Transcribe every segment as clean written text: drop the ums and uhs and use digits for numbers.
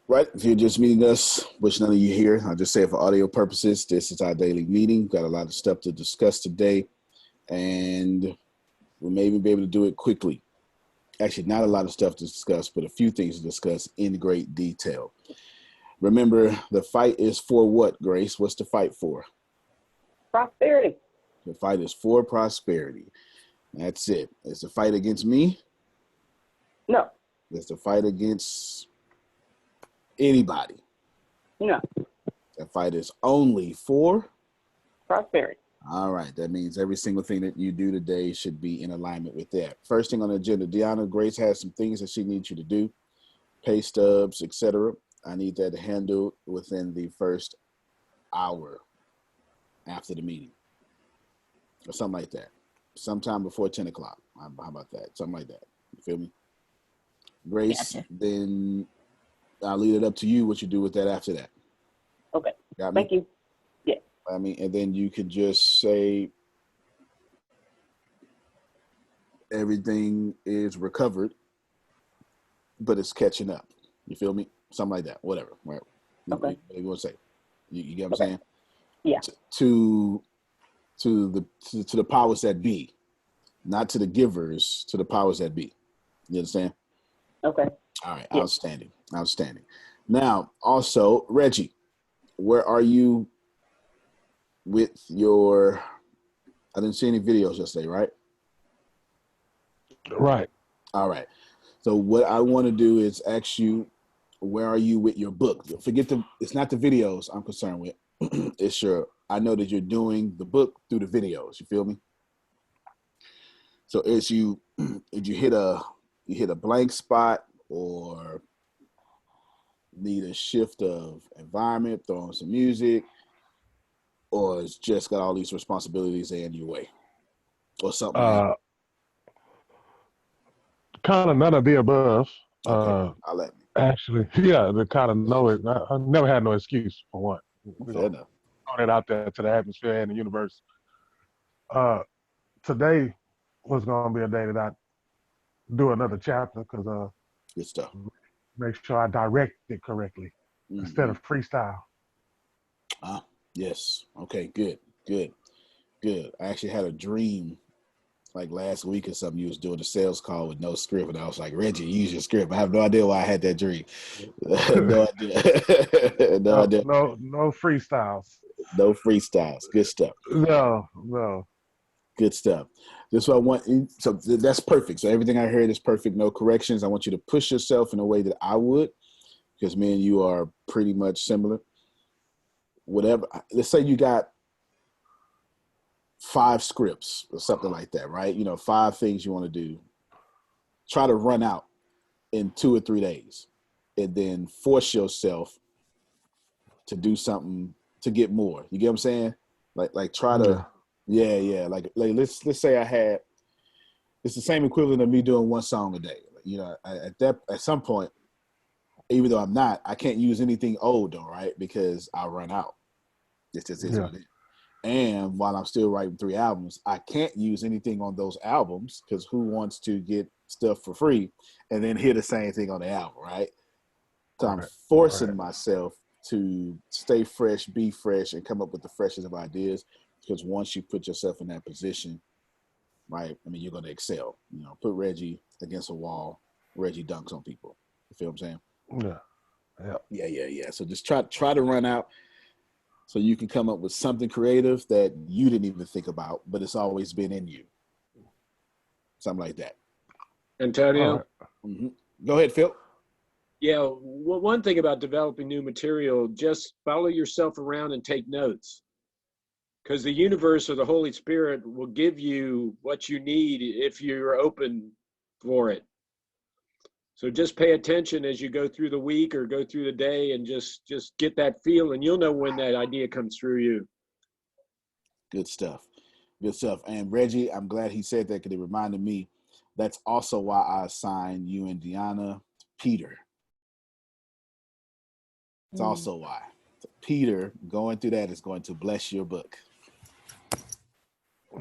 Right. If you're just meeting us, which none of you here, I'll just say for audio purposes, this is our daily meeting. We've got a lot of stuff to discuss today, and we may even be able to do it quickly. Actually, not a lot of stuff to discuss, but a few things to discuss in great detail. Remember, the fight is for what, Grace? What's the fight for? Prosperity. The fight is for prosperity. That's it. It's a fight against me. No. It's a fight against anybody. No. That fight is only for prosperity. All right. That means every single thing that you do today should be in alignment with that. First thing on the agenda, Deanna, Grace has some things that she needs you to do, pay stubs, etc. I need that handled within the first hour after the meeting or something like that. Sometime before 10 o'clock. How about that? Something like that. You feel me? Grace, Gotcha. Then I'll leave it up to you what you do with that after that. Okay. Got me? Thank you. Yeah. I mean, and then you could just say everything is recovered, but it's catching up. You feel me? Something like that. Whatever. Right. Okay. What you want to say? You get what I'm saying? Yeah. To the powers that be, not to the givers, to the powers that be. You understand? Okay. All right. Yeah. Outstanding. Outstanding. Now, also, Reggie, where are you with your? I didn't see any videos yesterday, right? Right. All right. So what I want to do is ask you, where are you with your book? It's not the videos I'm concerned with. It's I know that you're doing the book through the videos. You feel me? So did you hit a blank spot or need a shift of environment, throw on some music, or it's just got all these responsibilities in your way or something? Kind of none of the above. Okay, I'll let me. Actually, yeah, the kind of know it. I never had no excuse for one. Fair enough. Throw that out there to the atmosphere and the universe. Today was going to be a day that I do another chapter because good stuff. Make sure I direct it correctly instead of freestyle. Yes. Okay. Good. I actually had a dream like last week or something. You was doing a sales call with no script, and I was like, Reggie, use your script. I have no idea why I had that dream. No idea. No idea. No freestyles. No freestyles. Good stuff. No. Good stuff. That's what I want. So that's perfect. So everything I heard is perfect. No corrections. I want you to push yourself in a way that I would, because me and you are pretty much similar. Whatever. Let's say you got 5 scripts or something like that, right? 5 things you want to do. Try to run out in 2 or 3 days, and then force yourself to do something to get more. You get what I'm saying? Like try to, yeah. Like let's say I had. It's the same equivalent of me doing 1 song a day. At some point, even though I'm not, I can't use anything old though, right? Because I'll run out. It just is what it is. And while I'm still writing 3 albums, I can't use anything on those albums because who wants to get stuff for free and then hear the same thing on the album, right? So I'm forcing myself to stay fresh, be fresh, and come up with the freshest of ideas, because once you put yourself in that position, right, I mean, you're going to excel. Put Reggie against a wall, Reggie dunks on people. You feel what I'm saying? Yeah. So just try to run out, so you can come up with something creative that you didn't even think about, but it's always been in you. Something like that. Antonio? Go ahead, Phil. Yeah, well, one thing about developing new material, just follow yourself around and take notes. Because the universe or the Holy Spirit will give you what you need if you're open for it. So just pay attention as you go through the week or go through the day, and just get that feel, and you'll know when that idea comes through you. Good stuff. And Reggie, I'm glad he said that, because it reminded me that's also why I assigned you and Deanna to Peter. It's also why. So Peter, going through that is going to bless your book.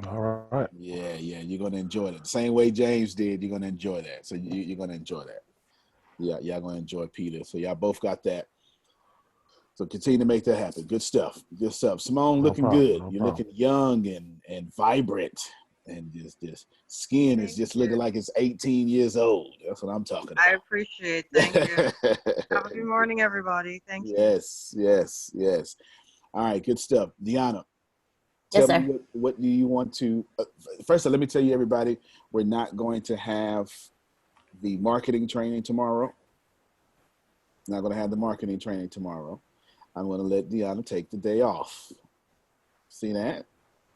All right. Yeah, you're going to enjoy it. The same way James did, you're going to enjoy that. So you're going to enjoy that. Yeah, y'all gonna enjoy Peter. So y'all both got that. So continue to make that happen. Good stuff. Good stuff. Simone, No looking problem. good. No You're problem. looking young and vibrant, and this skin is Thank just you. looking like it's 18 years old. That's what I'm talking I about. appreciate. Thank you. Have a good morning, everybody. Thank you. Yes. All right, good stuff. Deanna, Yes, tell me sir. what do you want to first let me tell you, everybody, we're not going to have the marketing training tomorrow. Not going to have the marketing training tomorrow. I'm going to let Deanna take the day off. See that?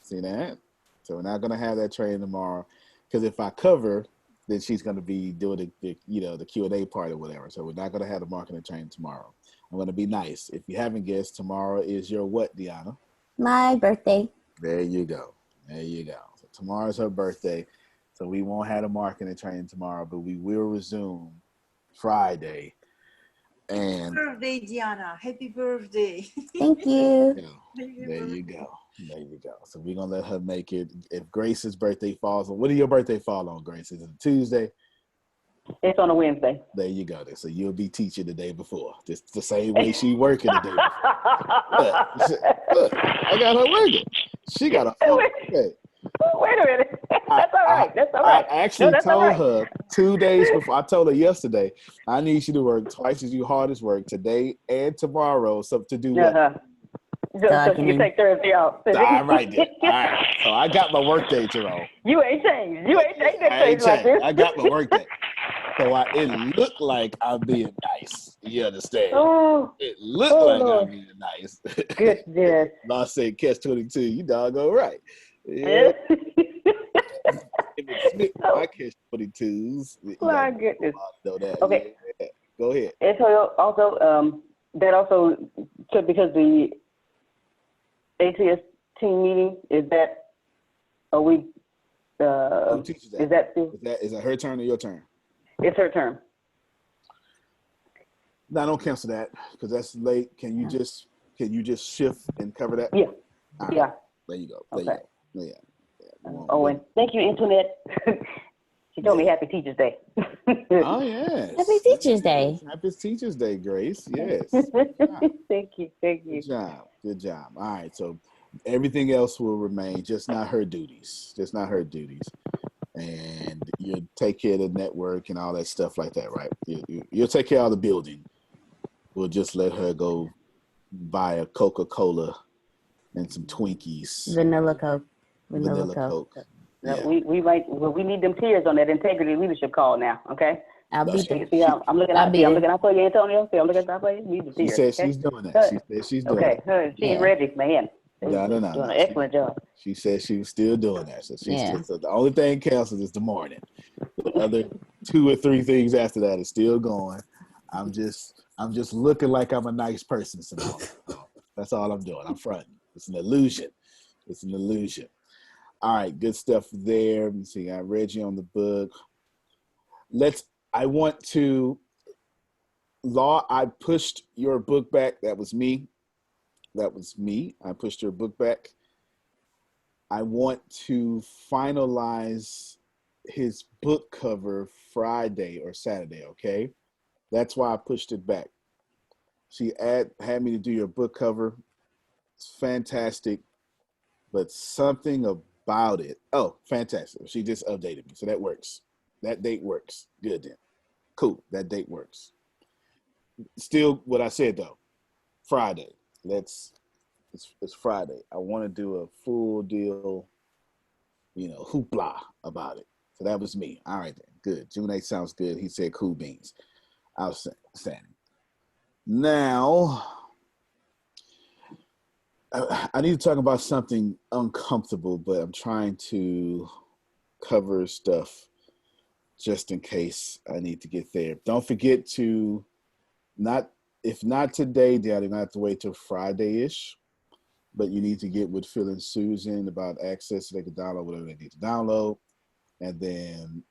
So we're not going to have that training tomorrow, because if I cover, then she's going to be doing the Q&A part or whatever. So we're not going to have the marketing training tomorrow. I'm going to be nice. If you haven't guessed, tomorrow is your what, Deanna? My birthday. There you go. So tomorrow's her birthday. So we won't have a marketing training tomorrow, but we will resume Friday. And Birthday, Diana. Happy birthday. Thank you. there you go. So we're gonna let her make it. If Grace's birthday falls on, what did your birthday fall on, Grace? Is it Tuesday? It's on a Wednesday. There you go. So you'll be teaching the day before, just the same way she working the day before. Look, I got her working. She got a full day. Wait a minute. That's all right. I actually told her 2 days before. I told her yesterday, I need you to work twice as you hard as work today and tomorrow. So to do what? So she can take Thursday off. All right, then. All right. So I got my work day, Jerome. You ain't changed. You ain't changed that I ain't thing like this. changed. I got my work day. So it looked like I'm being nice. You understand? Oh, It looked like Lord. I'm being nice. Goodness. I said catch 22. You doggone right. Yeah. If it's Smith, I catch 22s. My goodness. Know that. Okay. Yeah. Go ahead. And so also, that also, so because the ATS team meeting, is that, are we, Who teaches that? is that, Is that her turn or your turn? it's her turn. No, don't cancel that because that's late. Can you just shift and cover that? Yeah. All right. Yeah. There you go. Okay. Yeah. Oh, and thank you, Internet. She told me Happy Teacher's Day. Oh, yes. Happy Teacher's Day. Happy Teacher's Day, Grace. Yes. Thank you. Good job. All right. So everything else will remain, just not her duties. And you take care of the network and all that stuff like that, right? You'll take care of the building. We'll just let her go buy a Coca-Cola and some Twinkies. Vanilla Coke. Vanilla Coke. Yeah. We need them tears on that integrity leadership call now, okay? I'll be See, there. I'm looking out for you, Antonio. See, I'm looking out for you. Need the She tears. said okay? she's doing that. She said she's doing it. Okay, she's ready, man. No. Doing an excellent job. She said she was still doing that. So so the only thing canceled is the morning. The other 2 or 3 things after that is still going. I'm just looking like I'm a nice person, Simone. That's all I'm doing. I'm fronting. It's an illusion. All right, good stuff there. Let me see. I read you on the book. Law, I pushed your book back. That was me. I pushed your book back. I want to finalize his book cover Friday or Saturday, okay? That's why I pushed it back. She had me to do your book cover. It's fantastic, but something about it. Oh, fantastic. She just updated me, so that works. That date works. Good then. Cool, that date works. Still what I said though, Friday. It's Friday. I want to do a full deal, hoopla about it. So that was me. All right then. Good. June 8th sounds good. He said cool beans. Outstanding. Now, I need to talk about something uncomfortable, but I'm trying to cover stuff just in case I need to get there. Don't forget to if not today, Dad, you're going to have to wait till Friday-ish, but you need to get with Phil and Susan about access so they can download whatever they need to download. And then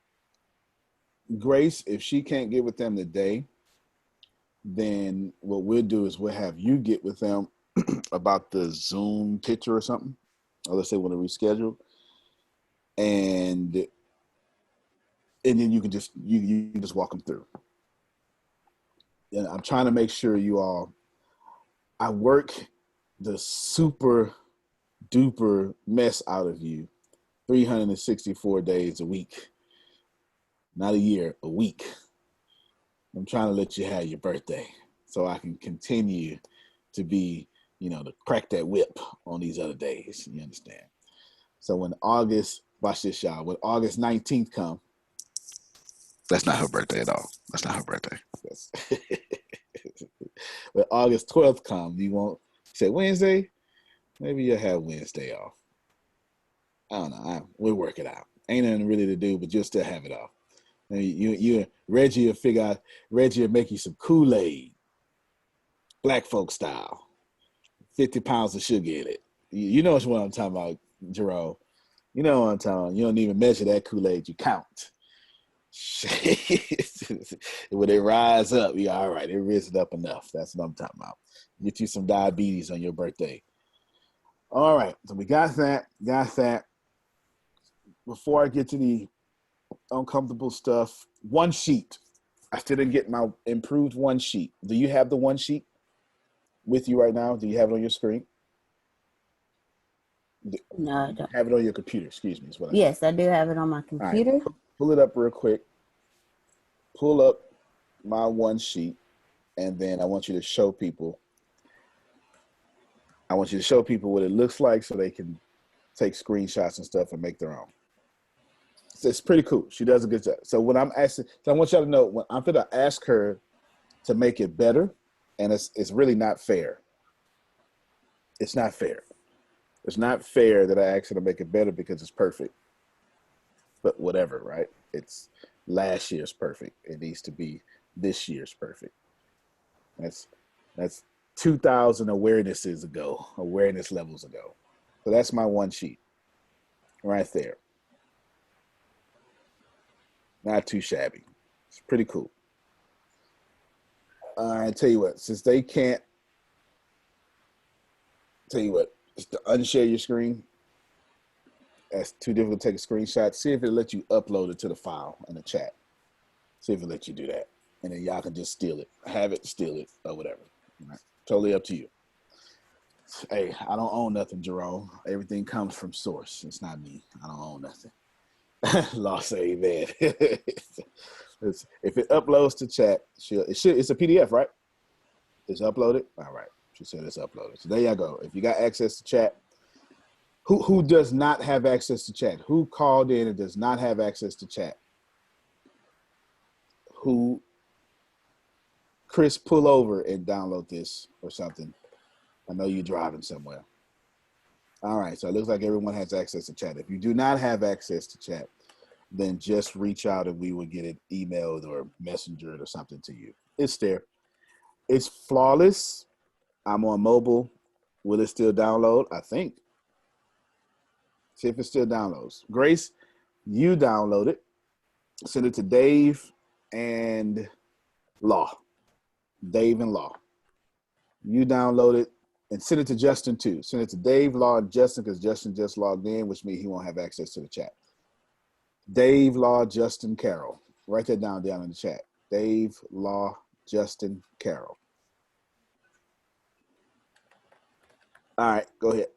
Grace, if she can't get with them today, then what we'll do is we'll have you get with them about the Zoom picture or something, or let's say want to reschedule, and then you can just you just walk them through. and I'm trying to make sure you all, I work the super duper mess out of you 364 days a week, not a year, a week. I'm trying to let you have your birthday so I can continue to be, to crack that whip on these other days. You understand? So when August, watch this, y'all. When August 19th come, that's not her birthday at all. That's not her birthday. When August 12th come, you won't say Wednesday. Maybe you'll have Wednesday off. I don't know. We'll work it out. Ain't nothing really to do, but you'll still have it off. And you Reggie will figure out. Reggie will make you some Kool-Aid, black folk style, 50 pounds of sugar in it. You know what I'm talking about, Jerome. You know what I'm talking about. You don't even measure that Kool-Aid. You count. When it rise up, you're all right. It risen up enough. That's what I'm talking about. Get you some diabetes on your birthday. All right. So we got that. Before I get to the uncomfortable stuff, one sheet. I still didn't get my improved one sheet. Do you have the one sheet with you right now? Do you have it on your screen? No, I don't. Have it on your computer. Excuse me. Is what Yes, I do have it on my computer. Right. Pull it up real quick. Pull up my one sheet, and then I want you to show people. I want you to show people what it looks like so they can take screenshots and stuff and make their own. So it's pretty cool. She does a good job. So when I'm asking, so I want y'all to know when I'm going to ask her to make it better, and it's really not fair. It's not fair. It's not fair that I ask her to make it better because it's perfect. But whatever, right? It's last year's perfect. It needs to be this year's perfect. That's 2,000 awareness levels ago. So that's my one sheet right there. Not too shabby. It's pretty cool. I tell you what, since they can't, just to unshare your screen. That's too difficult to take a screenshot. See if it lets you upload it to the file in the chat. See if it lets you do that. And then y'all can just steal it. Have it, steal it, or whatever. Right? Totally up to you. Hey, I don't own nothing, Jerome. Everything comes from source. It's not me. I don't own nothing. Law say amen. If it uploads to chat, it's a PDF, right? It's uploaded? All right. She said it's uploaded. So there you go. If you got access to chat, who does not have access to chat? Who called in and does not have access to chat? Chris, pull over and download this or something. I know you're driving somewhere. All right, so it looks like everyone has access to chat. If you do not have access to chat, then just reach out and we will get it emailed or messengered or something to you. It's there. It's flawless. I'm on mobile. Will it still download? I think. See if it still downloads. Grace, you download it. Send it to Dave and Law. Dave and Law. You download it and send it to Justin too. Send it to Dave, Law, and Justin because Justin just logged in, which means he won't have access to the chat. Dave, Law, Justin, Carol. Write that down in the chat. Dave, Law, Justin, Carol. All right, go ahead.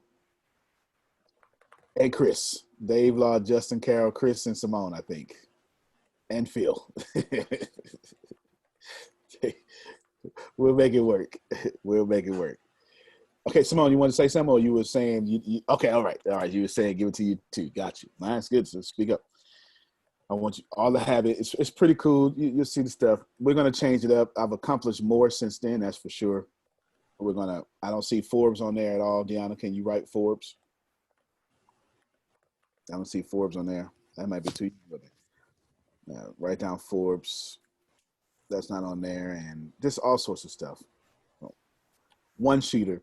Hey, Chris. Dave, Law, Justin, Carol, Chris, and Simone, I think. And Phil. We'll make it work. We'll make it work. Okay, Simone, you want to say something, or you were saying you okay? All right. You were saying give it to you too. Got you. That's good. So speak up. I want you all to have it. It's pretty cool. You'll see the stuff. We're gonna change it up. I've accomplished more since then. That's for sure. I don't see Forbes on there at all. Deanna, can you write Forbes? I don't see Forbes on there. That might be too easy. Write down Forbes. That's not on there, and just all sorts of stuff. One sheeter.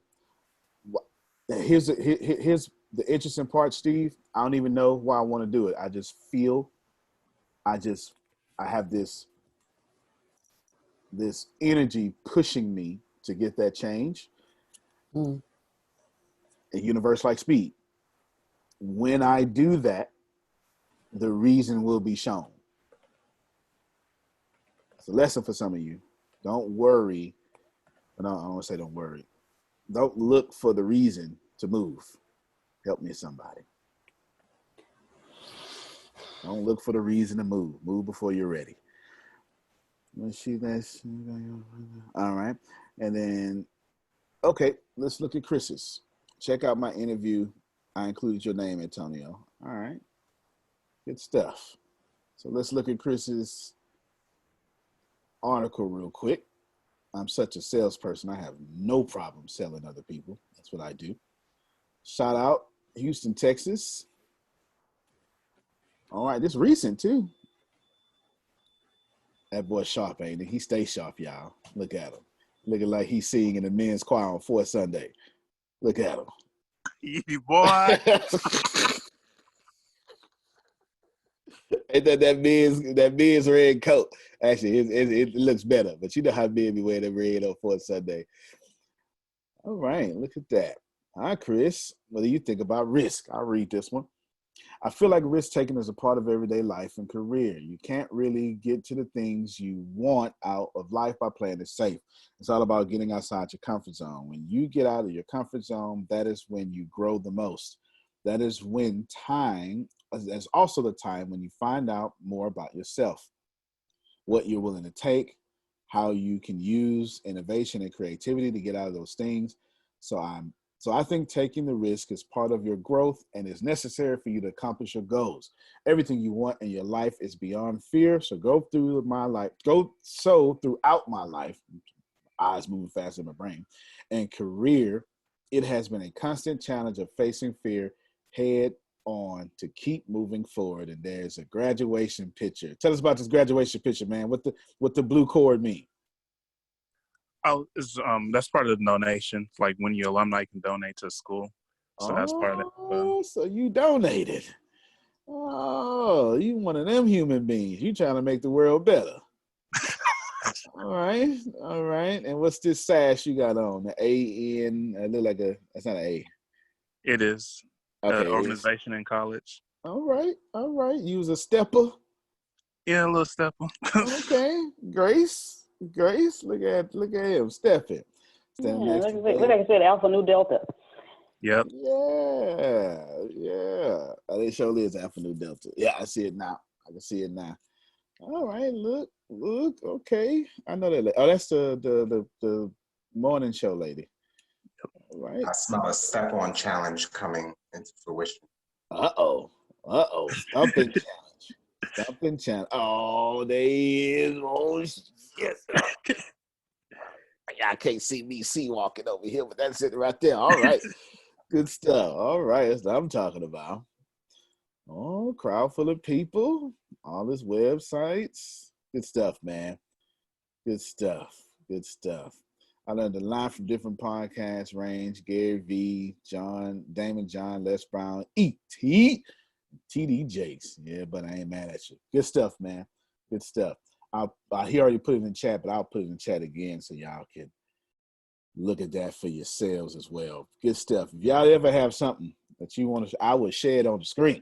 Here's the interesting part, Steve. I don't even know why I want to do it. I just feel, I have this energy pushing me to get that change. A universe like speed. When I do that, the reason will be shown. It's a lesson for some of you. Don't worry. I don't want to say don't worry. Don't look for the reason to move. Help me, somebody. Don't look for the reason to move. Move before you're ready. Let's see that's all right. And then, okay, let's look at Chris's. Check out my interview. I included your name, Antonio. All right. Good stuff. So let's look at Chris's article real quick. I'm such a salesperson. I have no problem selling other people. That's what I do. Shout out Houston, Texas. All right, this recent too. That boy sharp, ain't he? He stays sharp, y'all. Look at him. Looking like he's singing in the men's choir on 4th Sunday. Look at him. Boy. Ain't that men's red coat? Actually, it looks better, but you know how men be wearing the red on 4th Sunday. All right, look at that. Hi, Chris. What do you think about risk? I'll read this one. I feel like risk taking is a part of everyday life and career. You can't really get to the things you want out of life by playing it safe. It's all about getting outside your comfort zone. When you get out of your comfort zone, that is when you grow the most. That is when that's also the time when you find out more about yourself, what you're willing to take, how you can use innovation and creativity to get out of those things. So I think taking the risk is part of your growth and is necessary for you to accomplish your goals. Everything you want in your life is beyond fear. So throughout my life, eyes moving fast in my brain, and career, it has been a constant challenge of facing fear head on to keep moving forward. And there's a graduation picture. Tell us about this graduation picture, man. What the blue cord mean? Oh, that's part of the donation. Like when you're alumni, you can donate to the school. So that's part of it. Oh, so you donated. Oh, you one of them human beings. You trying to make the world better. All right. And what's this sash you got on? The A-N, it look like that's not an A. It is. Okay. Organization in college. All right. You was a stepper? Yeah, a little stepper. Okay. Grace, look at him stepping. Yeah, like I said, Alpha Nu Delta. Yep. Yeah. They surely is Alpha Nu Delta. Yeah, I see it now. I can see it now. All right, look. Okay, I know that. Oh, that's the morning show lady. All right. I smell a step-on challenge coming into fruition. Uh-oh. Stumping challenge. Oh, there he is. Oh, shit. I can't see me walking over here, but that's it right there. All right. Good stuff. All right. That's what I'm talking about. Oh, crowd full of people. All his websites. Good stuff, man. Good stuff. I learned a lot from different podcasts range. Gary V, Damon John, Les Brown, E.T., TD Jakes. Yeah, but I ain't mad at you. Good stuff, man. Good stuff. He already put it in chat, but I'll put it in chat again so y'all can look at that for yourselves as well. Good stuff. If y'all ever have something that you want to, I will share it on the screen.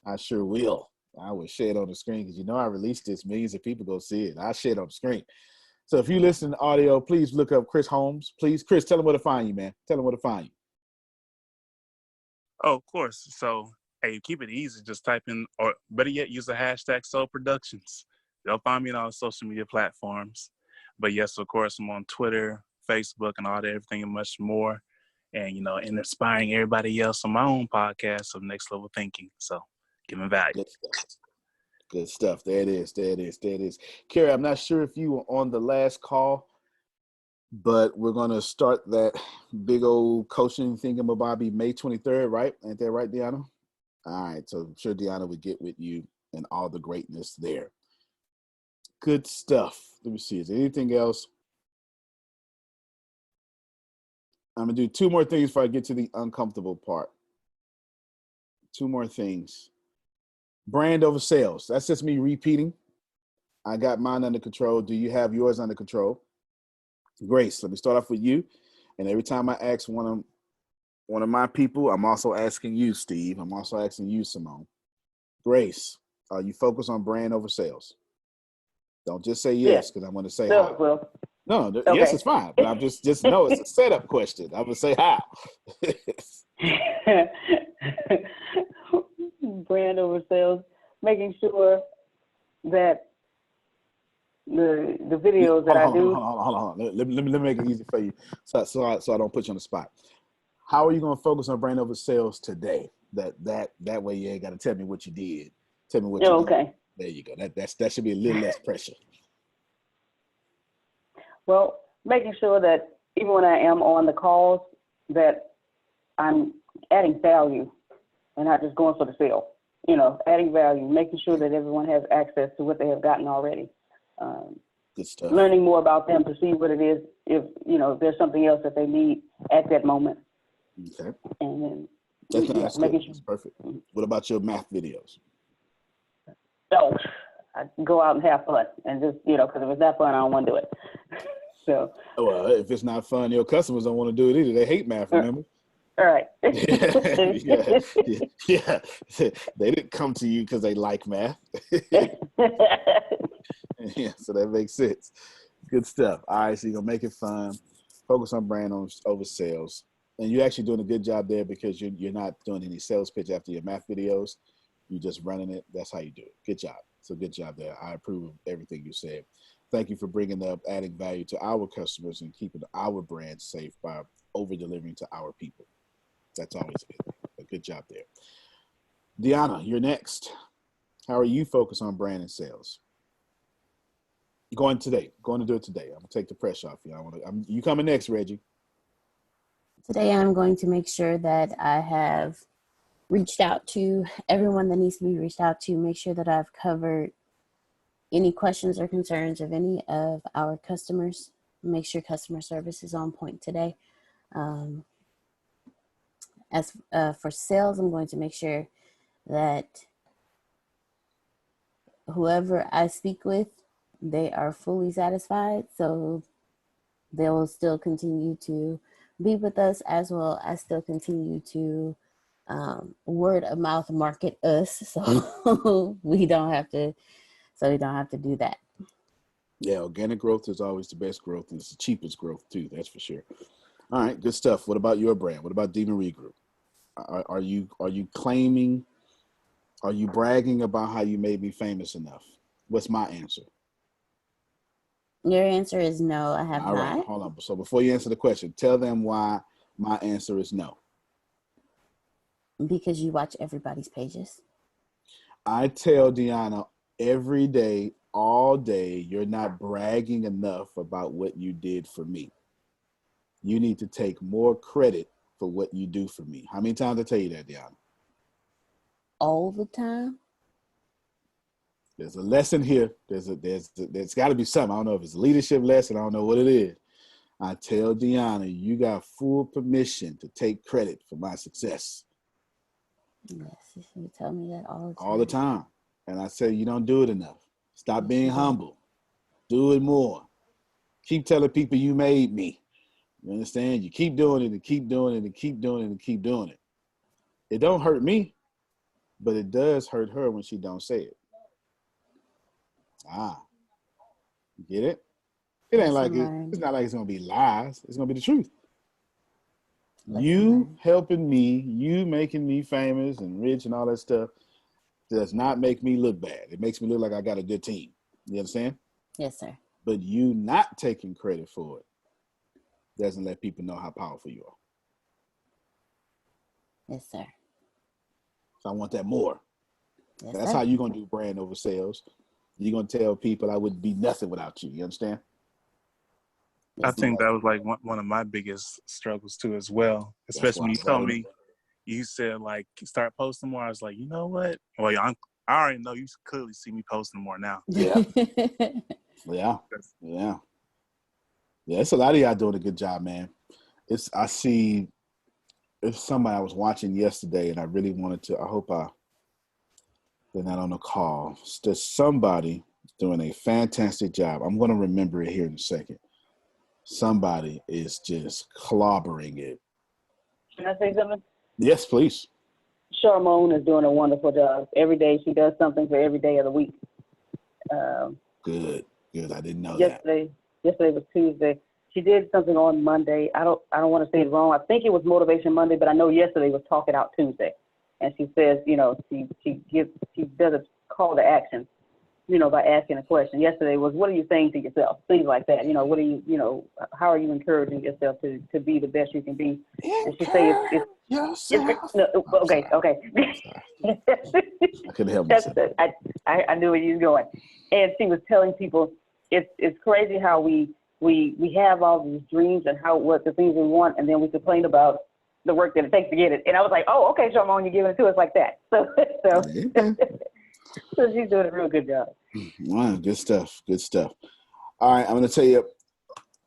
I sure will. I will share it on the screen because I released this. Millions of people go see it. I'll share it on the screen. So if you listen to audio, please look up Chris Holmes. Please, Chris, tell them where to find you, man. Tell them where to find you. Oh, of course. So, hey, keep it easy. Just type in, or better yet, use the hashtag Soul Productions. They'll find me on all social media platforms. But yes, of course, I'm on Twitter, Facebook, and all that, everything and much more. And, and inspiring everybody else on my own podcast of Next Level Thinking. So, giving value. Good stuff. There it is. Carrie, I'm not sure if you were on the last call, but we're going to start that big old coaching thingamabobby May 23rd, right? Ain't that right, Deanna? All right. So I'm sure Deanna would get with you and all the greatness there. Good stuff. Let me see. Is there anything else? I'm going to do two more things before I get to the uncomfortable part. Two more things. Brand over sales. That's just me repeating. I got mine under control. Do you have yours under control? Grace, let me start off with you. And every time I ask one of my people, I'm also asking you, Steve. I'm also asking you, Simone. Grace, are you focused on brand over sales? Don't just say yes, because I'm going to say how. Well, No, Okay. yes, it's fine. But I'm just know it's a setup question. I'm gonna say how. Brand over sales, making sure that the videos that I do. Hold on. Let me make it easy for you, so I don't put you on the spot. How are you gonna focus on brand over sales today? That way you ain't got to tell me what you did. Tell me what you did. Okay. There you go. That should be a little less pressure. Well, making sure that even when I am on the calls, that I'm adding value and not just going for the sale. Adding value, making sure that everyone has access to what they have gotten already. Good stuff. Learning more about them to see what it is, if there's something else that they need at that moment. Okay. And then that's making good. sure. That's perfect. What about your math videos? So I go out and have fun, and just because if it's not fun, I don't want to do it. So. Well, if it's not fun, your customers don't want to do it either. They hate math. Remember? All right. Yeah. They didn't come to you because they like math. Yeah, so that makes sense. Good stuff. All right, so you're gonna make it fun. Focus on brand over sales, and you're actually doing a good job there because you're not doing any sales pitch after your math videos. You're just running it. That's how you do it. Good job. So good job there. I approve of everything you said. Thank you for bringing up adding value to our customers and keeping our brand safe by over-delivering to our people. That's always good. But good job there. Deanna, you're next. How are you focused on brand and sales? Going to do it today. I'm gonna take the pressure off you. You coming next, Reggie? Today, I'm going to make sure that I have reached out to everyone that needs to be reached out to, make sure that I've covered any questions or concerns of any of our customers, make sure customer service is on point today. As for sales, I'm going to make sure that whoever I speak with, they are fully satisfied, so they will still continue to be with us, as well as still continue to word of mouth market us, so we don't have to do that. Yeah, organic growth is always the best growth, and it's the cheapest growth too. That's for sure. All right, good stuff. What about your brand? What about D. Marie Group? Are you claiming? Are you bragging about how you made me famous enough? What's my answer? Your answer is no, I have not. All right, hold on. So before you answer the question, tell them why my answer is no. Because you watch everybody's pages. I tell Deanna every day, all day, you're not bragging enough about what you did for me. You need to take more credit for what you do for me. How many times I tell you that, Deanna? All the time. There's a lesson here. There's got to be something. I don't know if it's a leadership lesson. I don't know what it is. I tell Deanna, you got full permission to take credit for my success. Yes, you tell me that all the time. All the time. And I say, you don't do it enough. Stop being humble. Do it more. Keep telling people you made me. You understand? You keep doing it and keep doing it and keep doing it and keep doing it. It don't hurt me, but it does hurt her when she don't say it. You get it? It ain't like it. It's not like it's gonna be lies. It's gonna be the truth. You helping me, you making me famous and rich and all that stuff does not make me look bad. It makes me look like I got a good team. You understand? Yes, sir. But you not taking credit for it doesn't let people know how powerful you are. Yes, sir. So I want that more. Yes, that's sir. how you're gonna do brand over sales. You're gonna tell people I would be nothing without you. You understand? I think that was like one of my biggest struggles too, as well. Especially when you told me, you said like start posting more. I was like, you know what? Well, I already know you clearly see me posting more now. Yeah. Yeah. It's a lot of y'all doing a good job, man. I see it's somebody I was watching yesterday, and I really wanted to. I hope they're not on the call. There's somebody doing a fantastic job. I'm going to remember it here in a second. Somebody is just clobbering it. Can I say something? Yes, please. Charmone is doing a wonderful job. Every day she does something for every day of the week. Good. I didn't know yesterday, Yesterday was Tuesday. She did something on Monday. I don't want to say it wrong. I think it was Motivation Monday, but I know yesterday was Talk It Out Tuesday. And she says, you know, she does a call to action, you know, by asking a question. Yesterday was, what are you saying to yourself? Things like that. You know, what are you, you know, how are you encouraging yourself to be the best you can be? And she say it's no, okay. I couldn't help myself. I knew where you was going. And she was telling people it's crazy how we have all these dreams and what the things we want, and then we complain about the work that it takes to get it. And I was like, oh, okay, Sharmon, you're giving it to us like that. So so she's doing a real good job. Wow, good stuff. Good stuff. All right, I'm going to tell you,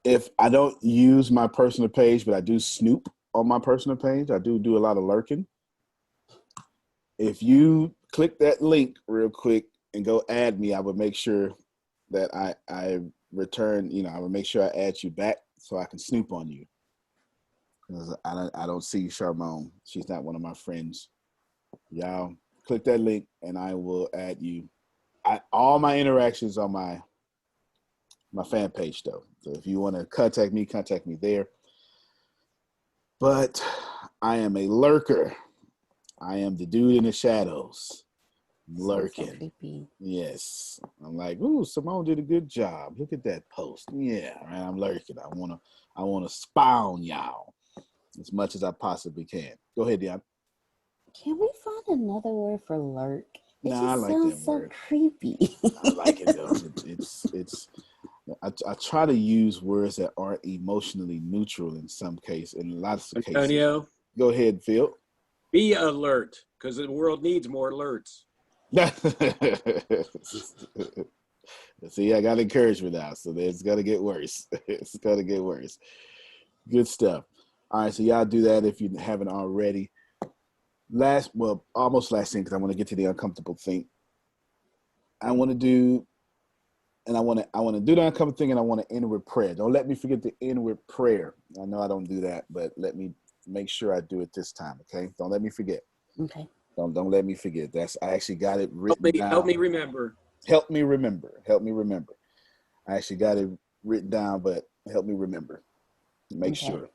if I don't use my personal page, but I do snoop on my personal page, I do a lot of lurking. If you click that link real quick and go add me, I would make sure that I return, you know, I would make sure I add you back so I can snoop on you. Because I don't see Sharmon. She's not one of my friends. Y'all click that link and I will add you. All my interactions on my fan page though. So if you want to contact me there. But I am a lurker. I am the dude in the shadows. Lurking. So yes. I'm like, ooh, Simone did a good job. Look at that post. Yeah, right. I'm lurking. I wanna spy on y'all as much as I possibly can. Go ahead, Deon. Can we find another word for lurk? It I like sounds that so word. creepy. I like it though. I try to use words that aren't emotionally neutral in some cases. In lots of cases. Antonio, go ahead, Phil. Be alert, because the world needs more alerts. See, I got encouragement now, so it's gonna get worse. It's gonna get worse. Good stuff. All right, so y'all do that if you haven't already. Almost last thing, because I want to get to the uncomfortable thing. I want to do the uncomfortable thing, and I want to end with prayer. Don't let me forget to end with prayer. I know I don't do that, but let me make sure I do it this time. Okay, don't let me forget. Okay. Don't let me forget. I actually got it written down. Help me remember. Help me remember. Help me remember. I actually got it written down, but help me remember. Make sure.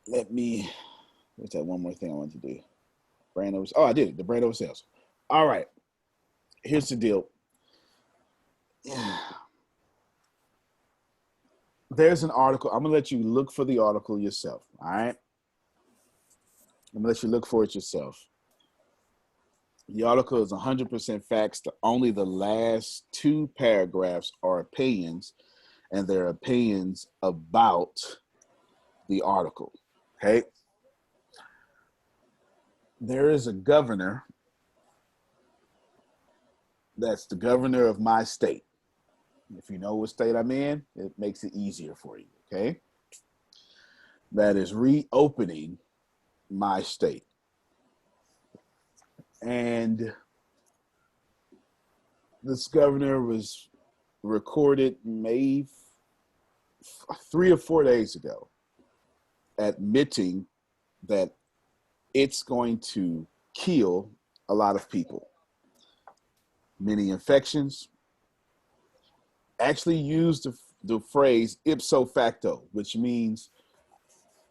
What's that one more thing I want to do? I did it. The brand over sales. All right. Here's the deal. There's an article. I'm going to let you look for the article yourself. All right. I'm going to let you look for it yourself. The article is 100% facts. Only the last two paragraphs are opinions, and they're opinions about the article. Okay. There is a governor that's the governor of my state. If you know what state I'm in, it makes it easier for you. Okay. That is reopening my state. And this governor was recorded maybe 3 or 4 days ago admitting that it's going to kill a lot of people. Many infections. Actually used the phrase ipso facto, which means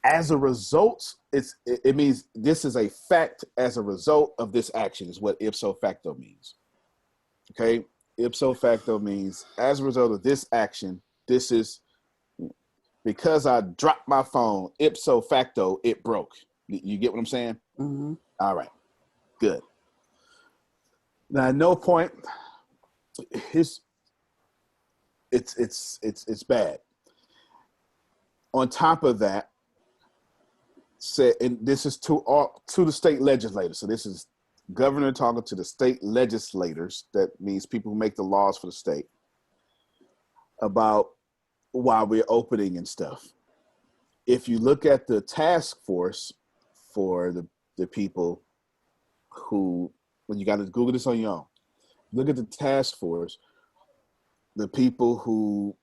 as a result, it means this is a fact as a result of this action is what ipso facto means. Okay? Ipso facto means as a result of this action, this is because I dropped my phone, ipso facto, it broke. You get what I'm saying? Mm-hmm. All right. Good. Now, at no point, it's bad. On top of that, and this is to the state legislators. So this is governor talking to the state legislators. That means people who make the laws for the state about why we're opening and stuff. If you look at the task force for the people who, when you got to Google this on your own, look at the task force. The people who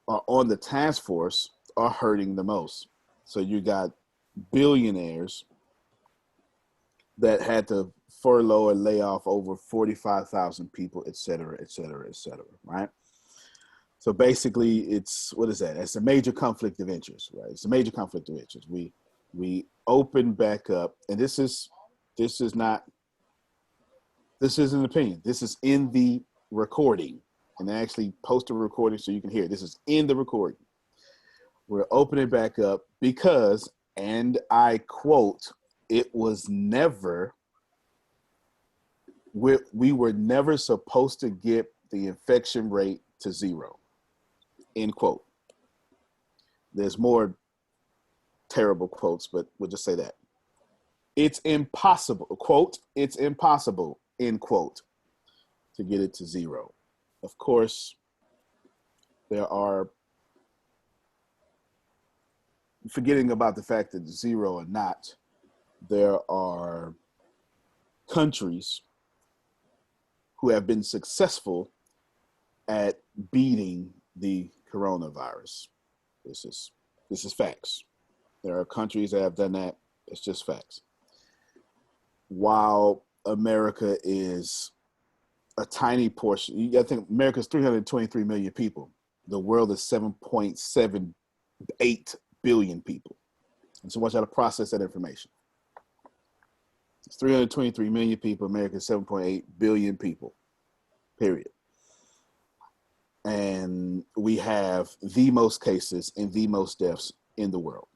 are on the task force are hurting the most. So you got billionaires that had to furlough or lay off over 45,000 people, et cetera, et cetera, et cetera, right? So basically, it's what is that? It's a major conflict of interest, right? It's a major conflict of interest. We open back up, and this isn't an opinion. This is in the recording, and I actually post a recording so you can hear it. This is in the recording. We're opening back up because, and I quote, it was never. We were never supposed to get the infection rate to zero. End quote. There's more terrible quotes, but we'll just say that. It's impossible, quote, it's impossible, end quote, to get it to zero. Of course, there are, forgetting about the fact that zero or not, there are countries who have been successful at beating the coronavirus. This is facts. There are countries that have done that. It's just facts. While America is a tiny portion, you got to think America's 323 million people. The world is 7.78 billion people. And so watch how to process that information. It's 323 million people. America is 7.8 billion people, period. And we have the most cases and the most deaths in the world.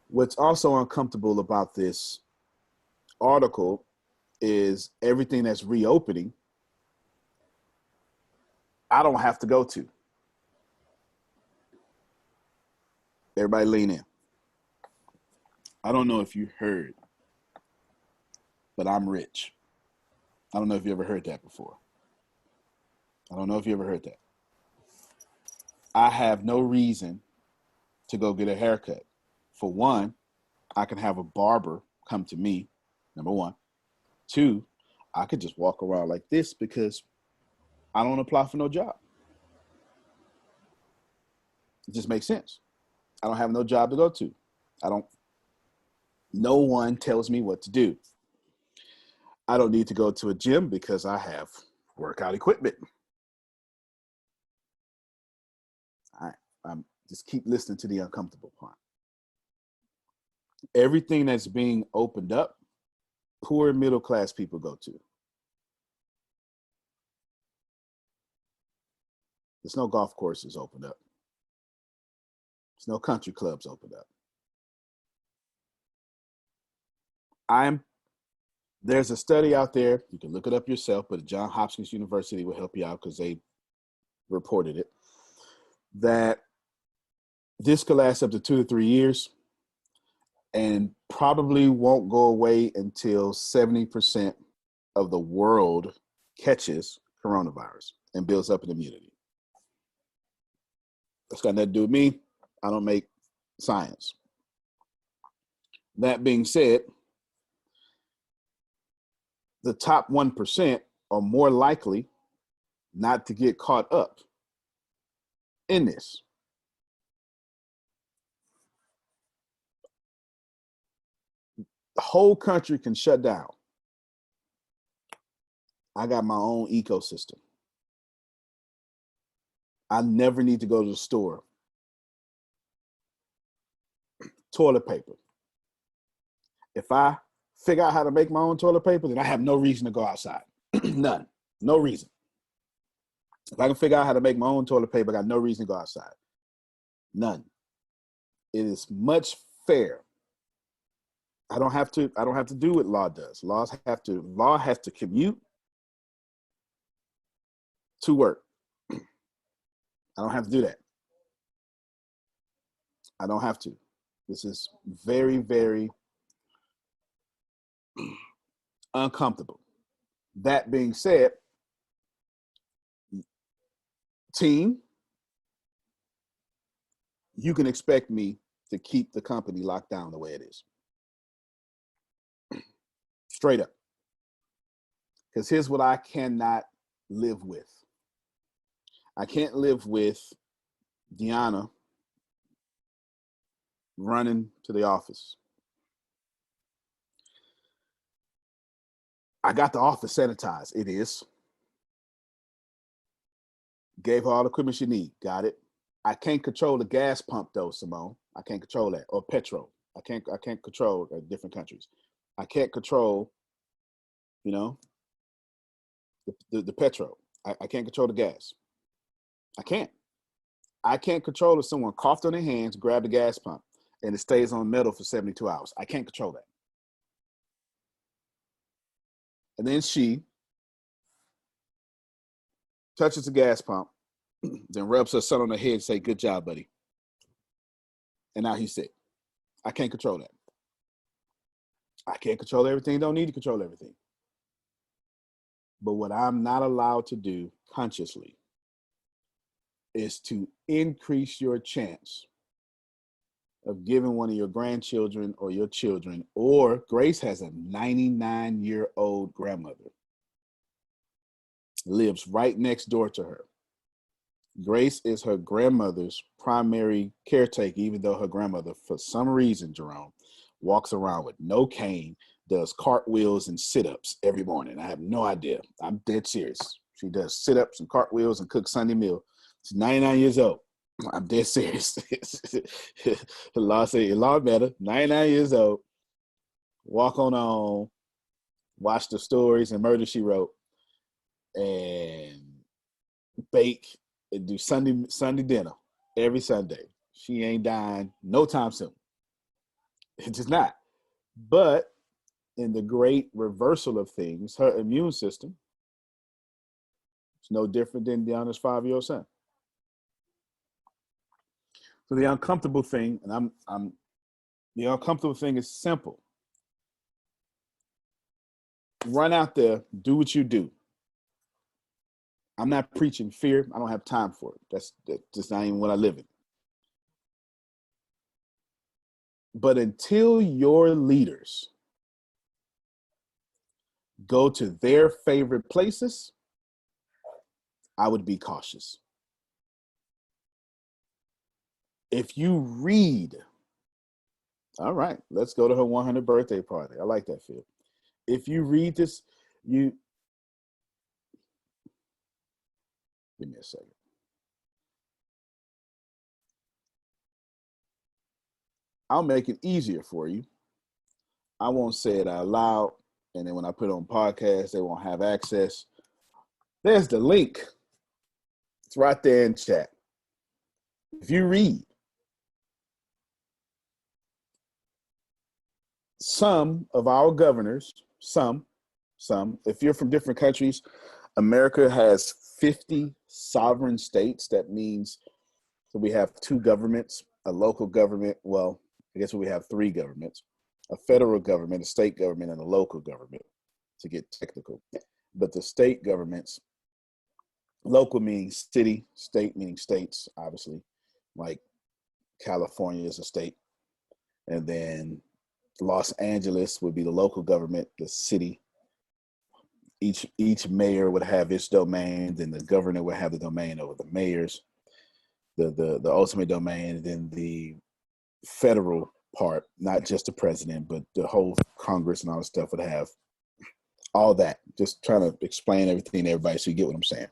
What's also uncomfortable about this article is everything that's reopening, I don't have to go to. Everybody lean in. I don't know if you heard, but I'm rich. I don't know if you ever heard that before. I don't know if you ever heard that. I have no reason to go get a haircut. For one, I can have a barber come to me, number one. Two, I could just walk around like this because I don't apply for no job. It just makes sense. I don't have no job to go to. No one tells me what to do. I don't need to go to a gym because I have workout equipment. All right, just keep listening to the uncomfortable part. Everything that's being opened up, poor middle class people go to. There's no golf courses opened up. There's no country clubs opened up. There's a study out there, you can look it up yourself, but Johns Hopkins University will help you out because they reported it, that this could last up to 2 to 3 years and probably won't go away until 70% of the world catches coronavirus and builds up an immunity. That's got nothing to do with me. I don't make science. That being said, the top 1% are more likely not to get caught up in this. The whole country can shut down. I got my own ecosystem. I never need to go to the store. Toilet paper. If I figure out how to make my own toilet paper, then I have no reason to go outside. None. No reason. If I can figure out how to make my own toilet paper, I got no reason to go outside. None. It is much fair. I don't have to do what law does. Law has to commute to work. I don't have to do that. I don't have to. This is very, very uncomfortable. That being said, team, you can expect me to keep the company locked down the way it is. Straight up. Because here's what I cannot live with. I can't live with Deanna running to the office. I got the office sanitized. It is. Gave her all the equipment she need. Got it. I can't control the gas pump though, Simone. I can't control that. Or petrol. I can't control different countries. I can't control, you know, the petrol. I can't control the gas. I can't. I can't control if someone coughed on their hands, grabbed the gas pump, and it stays on metal for 72 hours. I can't control that. And then she touches the gas pump, then rubs her son on the head and say, good job, buddy. And now he's sick. I can't control that. I can't control everything. Don't need to control everything. But what I'm not allowed to do consciously is to increase your chance of giving one of your grandchildren or your children, or Grace has a 99-year-old grandmother, lives right next door to her. Grace is her grandmother's primary caretaker, even though her grandmother, for some reason, Jerome, walks around with no cane, does cartwheels and sit-ups every morning. I have no idea. I'm dead serious. She does sit-ups and cartwheels and cooks Sunday meal. She's 99 years old. I'm dead serious. Law say, law better, 99 years old, walk on, watch the stories and Murder, She Wrote, and bake and do Sunday dinner every Sunday. She ain't dying no time soon. It's just not. But in the great reversal of things, her immune system is no different than Deanna's 5-year-old son. So the uncomfortable thing, and the uncomfortable thing is simple. Run out there, do what you do. I'm not preaching fear. I don't have time for it. That's just not even what I live in. But until your leaders go to their favorite places, I would be cautious. If you read, all right, let's go to her 100th birthday party. I like that, Phil. If you read this, give me a second. I'll make it easier for you. I won't say it out loud, and then when I put it on podcast, they won't have access. There's the link. It's right there in chat. If you read, some of our governors, if you're from different countries, America has 50 sovereign states. That means so we have 2 governments, a local government. Well, I guess we have 3 governments, a federal government, a state government, and a local government, to get technical. But the state governments, local means city, state meaning states, obviously, like California is a state. And then Los Angeles would be the local government, the city. Each mayor would have its domain, then the governor would have the domain over the mayors, the ultimate domain, and then the federal part, not just the president, but the whole Congress and all the stuff would have all that. Just trying to explain everything to everybody so you get what I'm saying.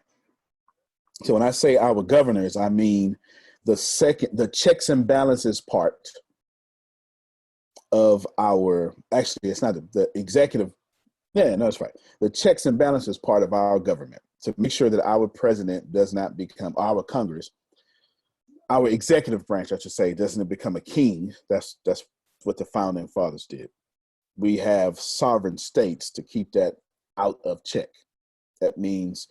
So when I say our governors, I mean the checks and balances part of our, actually, it's not the executive. Yeah, no, that's right. The checks and balances part of our government to make sure that our president does not become our Congress, our executive branch, I should say, doesn't become a king. That's what the founding fathers did. We have sovereign states to keep that out of check. That means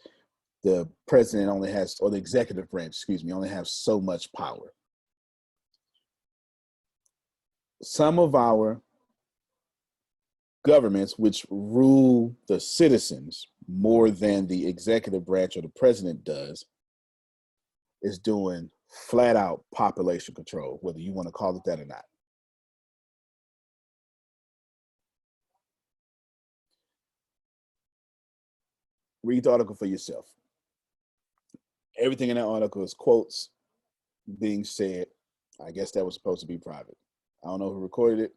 the president only has, or the executive branch, only has so much power. Some of our governments, which rule the citizens more than the executive branch or the president does, is doing flat out population control, whether you want to call it that or not. Read the article for yourself. Everything in that article is quotes being said. I guess that was supposed to be private. I don't know who recorded it,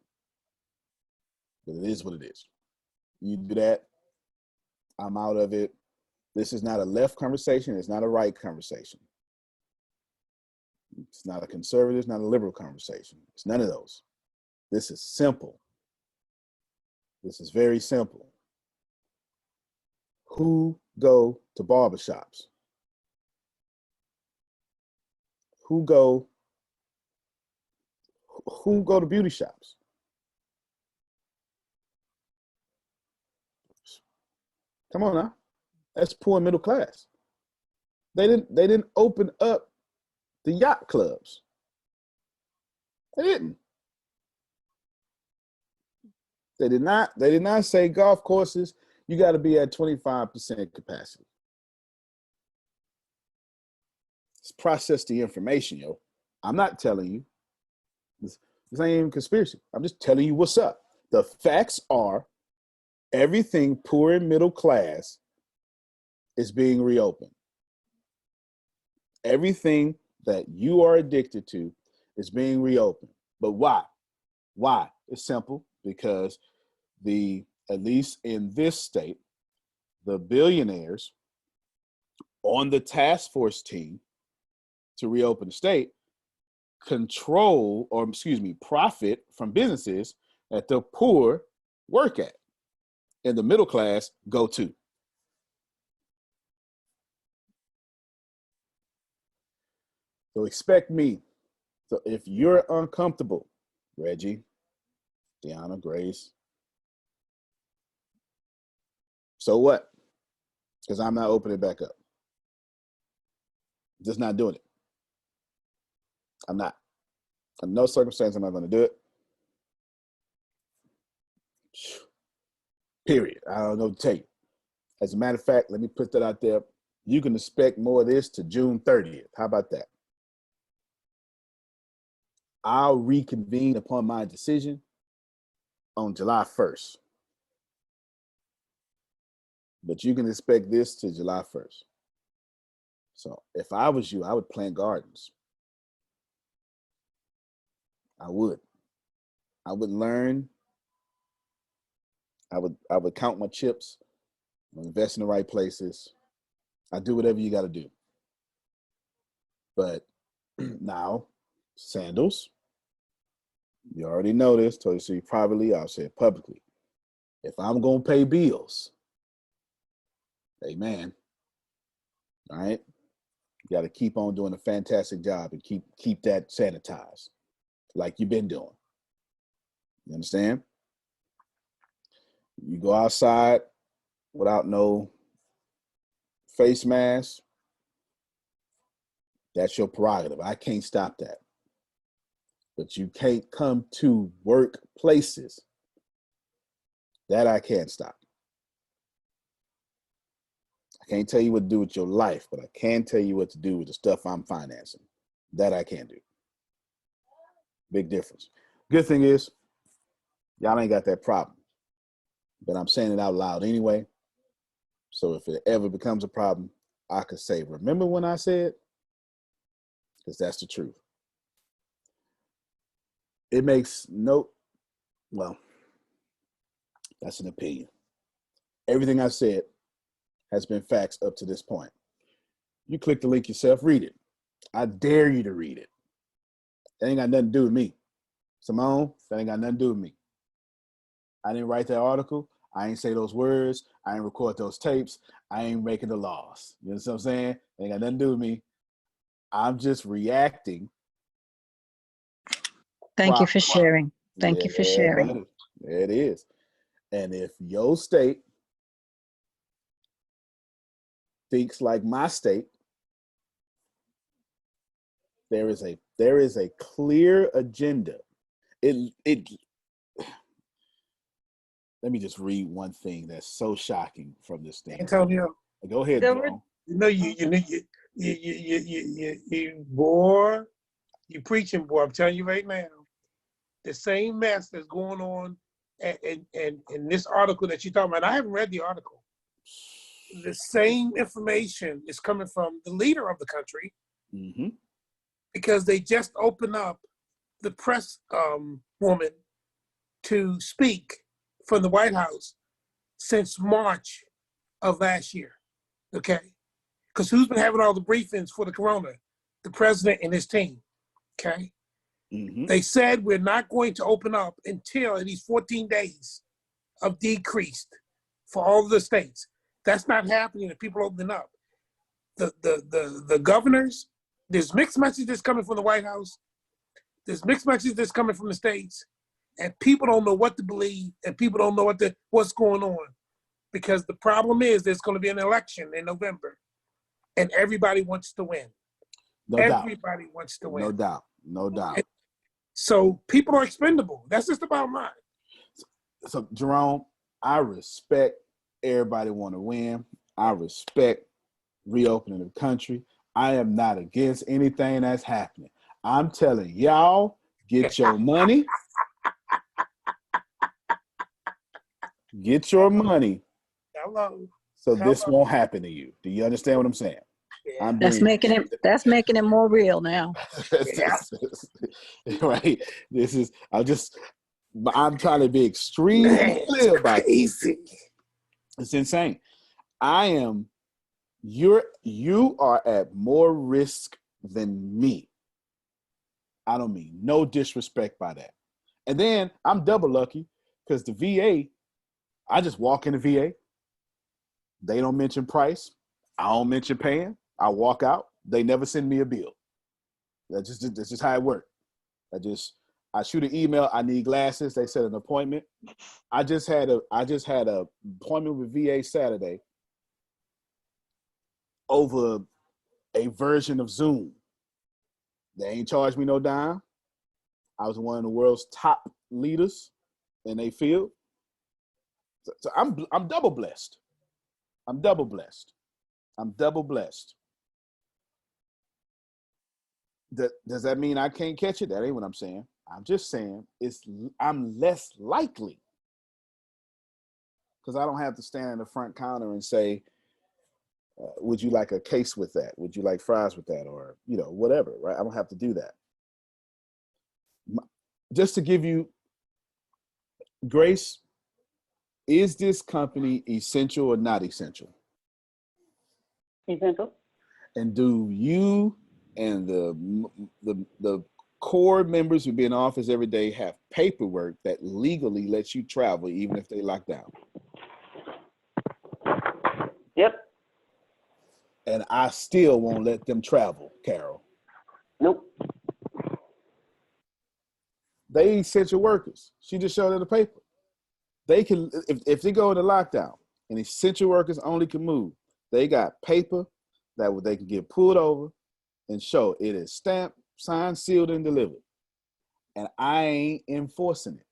but it is what it is. You do that, I'm out of it. This is not a left conversation. It's not a right conversation. It's not a conservative, it's not a liberal conversation. It's none of those. This is simple. This is very simple. Who go to barbershops? Who go to beauty shops? Come on now. That's poor and middle class. They didn't open up the yacht clubs. They didn't. They did not say golf courses, you got to be at 25% capacity. Let's process the information, yo. I'm not telling you. This ain't even conspiracy. I'm just telling you what's up. The facts are everything poor and middle class is being reopened. Everything that you are addicted to is being reopened. But why? Why? It's simple, because at least in this state, the billionaires on the task force team to reopen the state profit from businesses that the poor work at and the middle class go to. So expect me. So if you're uncomfortable, Reggie, Deanna, Grace, so what? Because I'm not opening it back up. Just not doing it. I'm not. In no circumstance am I going to do it. Period. I don't know what to tell you. As a matter of fact, let me put that out there. You can expect more of this to June 30th. How about that? I'll reconvene upon my decision on July 1st. But you can expect this to July 1st. So if I was you, I would plant gardens. I would learn. I would count my chips. I would invest in the right places. I do whatever you got to do. But now, sandals. You already know this. Told you to see privately. I'll say it publicly. If I'm gonna pay bills, amen. All right. You got to keep on doing a fantastic job and keep that sanitized, like you've been doing. You understand? You go outside without no face mask, that's your prerogative. I can't stop that. But you can't come to workplaces. That I can't stop. I can't tell you what to do with your life, but I can tell you what to do with the stuff I'm financing. That I can do. Big difference. Good thing is, y'all ain't got that problem. But I'm saying it out loud anyway. So if it ever becomes a problem, I could say, remember when I said? Because that's the truth. It makes well, that's an opinion. Everything I said has been facts up to this point. You click the link yourself, read it. I dare you to read it. That ain't got nothing to do with me. Simone, that ain't got nothing to do with me. I didn't write that article. I ain't say those words. I ain't record those tapes. I ain't making the laws. You know what I'm saying? That ain't got nothing to do with me. I'm just reacting. Thank you for sharing. Thank you for sharing. Buddy. There it is. And if your state thinks like my state, there is a clear agenda. Let me just read one thing that's so shocking from this thing. Antonio, go ahead, Joe. You know you boy, you preaching, boy. I'm telling you right now, the same mess that's going on in this article that you're talking about. I haven't read the article. The same information is coming from the leader of the country, because they just opened up the press woman to speak from the White House since March of last year. Okay? Because who's been having all the briefings for the corona? The president and his team. Okay? Mm-hmm. They said we're not going to open up until these 14 days of decreased for all of the states. That's not happening if people opening up. The governors, there's mixed messages coming from the White House. There's mixed messages that's coming from the states, and people don't know what to believe, and people don't know what's going on, because the problem is there's going to be an election in November, and everybody wants to win. Everybody wants to win. No doubt. No doubt. So people are expendable. That's just the bottom line. So Jerome, I respect everybody want to win. I respect reopening the country. I am not against anything that's happening. I'm telling y'all, get your money. Get your money. Hello. So this won't happen to you. Do you understand what I'm saying? Yeah. That's making it more real now. Right. I'm trying to be extremely clear about this. It's insane. You are at more risk than me. I don't mean no disrespect by that. And then I'm double lucky because the VA, I just walk in the VA. They don't mention price. I don't mention paying. I walk out. They never send me a bill. That's just how it works. I shoot an email. I need glasses. They set an appointment. I just had a appointment with VA Saturday over a version of Zoom. They ain't charged me no dime. I was one of the world's top leaders in their field. So I'm double blessed. I'm double blessed. Does that mean I can't catch it? That ain't what I'm saying. I'm just saying I'm less likely because I don't have to stand in the front counter and say, would you like a case with that? Would you like fries with that? Or, whatever, right? I don't have to do that. Just to give you grace, is this company essential or not essential? Essential. And do you and the core members who be in office every day have paperwork that legally lets you travel even if they lock down? Yep. And I still won't let them travel, Carol. Nope. They essential workers. She just showed her the paper. They can, if they go into lockdown and essential workers only can move, they got paper that they can get pulled over and show it is stamped, signed, sealed, and delivered. And I ain't enforcing it.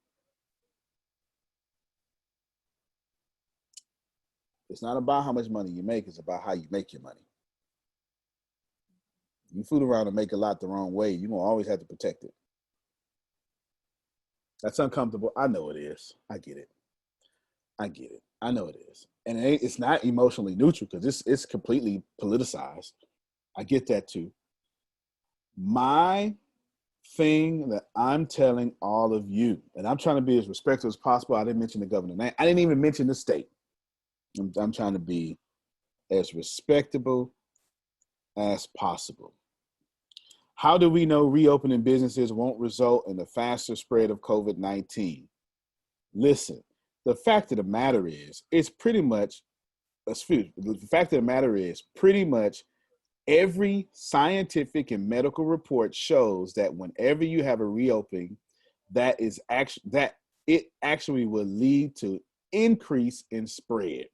It's not about how much money you make, it's about how you make your money. You fool around and make a lot the wrong way, you're going to always have to protect it. That's uncomfortable. I know it is. I get it. I know it is. And it's not emotionally neutral because it's completely politicized. I get that too. My thing that I'm telling all of you, and I'm trying to be as respectful as possible. I didn't mention the governor name. I didn't even mention the state. I'm trying to be as respectable as possible. How do we know reopening businesses won't result in a faster spread of COVID-19? Listen, the fact of the matter is, pretty much every scientific and medical report shows that whenever you have a reopening, that it actually will lead to increase in spread.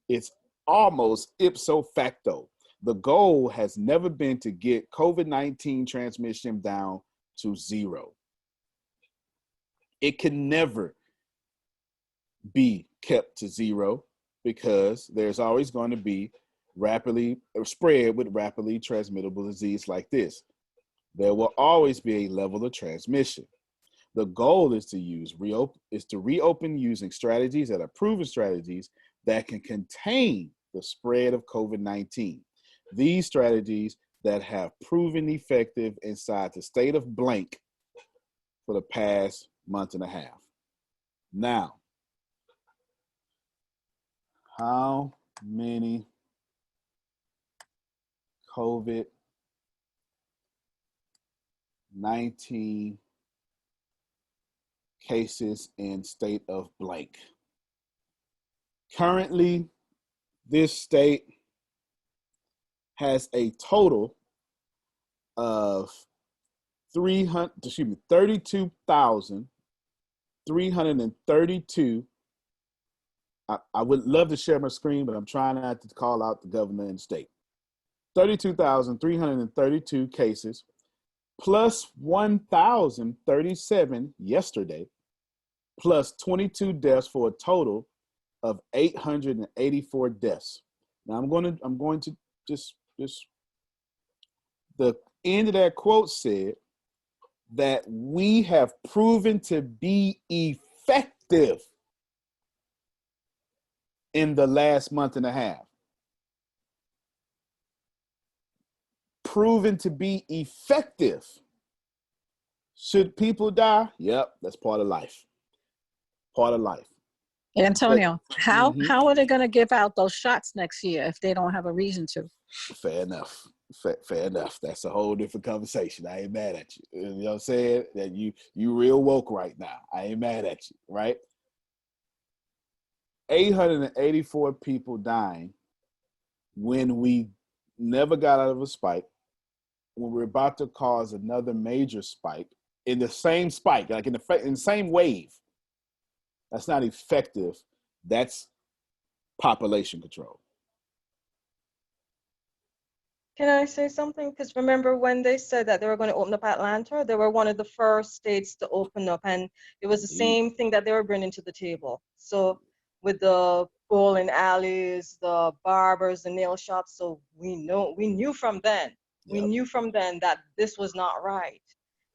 It's almost ipso facto. The goal has never been to get COVID-19 transmission down to zero. It can never be kept to zero because there's always going to be rapidly spread with rapidly transmittable disease like this. There will always be a level of transmission. The goal is to reopen using strategies that are proven strategies that can contain the spread of COVID-19. These strategies that have proven effective inside the state of blank for the past month and a half. Now, how many COVID-19 cases in state of blank. Currently, this state has a total of 32,332. I would love to share my screen, but I'm trying not to call out the governor and state. 32,332 cases, plus 1,037 yesterday, plus 22 deaths for a total of 884 deaths. Now I'm going to just the end of that quote said that we have proven to be effective in the last month and a half. Proven to be effective. Should people die? Yep, that's part of life. Part of life. Antonio, how Mhm. how are they going to give out those shots next year if they don't have a reason to? Fair enough. Fair enough. That's a whole different conversation. I ain't mad at you. You know what I'm saying? That you real woke right now. I ain't mad at you, right? 884 people dying when we never got out of a spike, when we're about to cause another major spike in the same spike, like in the same wave. That's not effective. That's population control. Can I say something? Because remember when they said that they were going to open up Atlanta, they were one of the first states to open up, and it was the same thing that they were bringing to the table. So with the bowling alleys, the barbers, the nail shops, so we knew from then, that this was not right.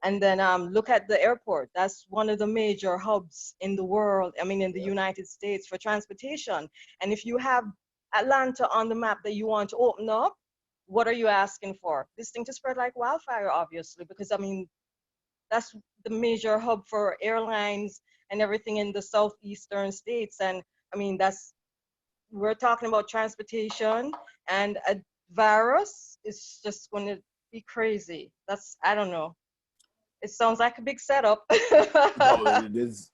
And then look at the airport. That's one of the major hubs in the world, I mean in the United States for transportation. And if you have Atlanta on the map that you want to open up, what are you asking for? This thing to spread like wildfire, obviously, because I mean, that's the major hub for airlines and everything in the southeastern states. And I mean, we're talking about transportation, and a virus is just going to be crazy. I don't know. It sounds like a big setup. No, it is,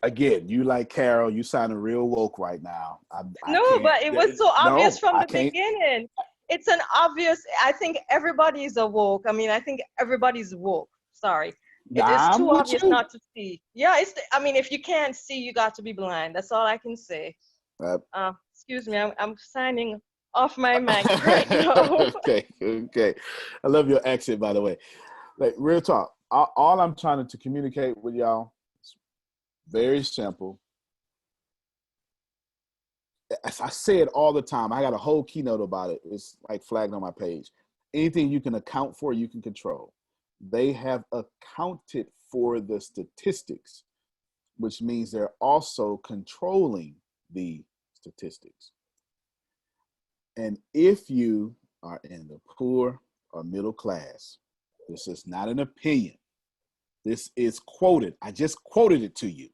again, you like Carol, you sounding real woke right now. No, but it was so obvious from I the can't. beginning. It's an obvious, I think everybody's awoke. I mean, I think everybody's woke. Sorry. It is I'm too with obvious you. not to see. Yeah, I mean, if you can't see, you got to be blind. That's all I can say. Excuse me, I'm signing off my mic right now. Okay. I love your accent, by the way. Like, real talk. All I'm trying to communicate with y'all is very simple. As I say it all the time, I got a whole keynote about it. It's like flagged on my page. Anything you can account for, you can control. They have accounted for the statistics, which means they're also controlling the statistics. And if you are in the poor or middle class, this is not an opinion. This is quoted. I just quoted it to you.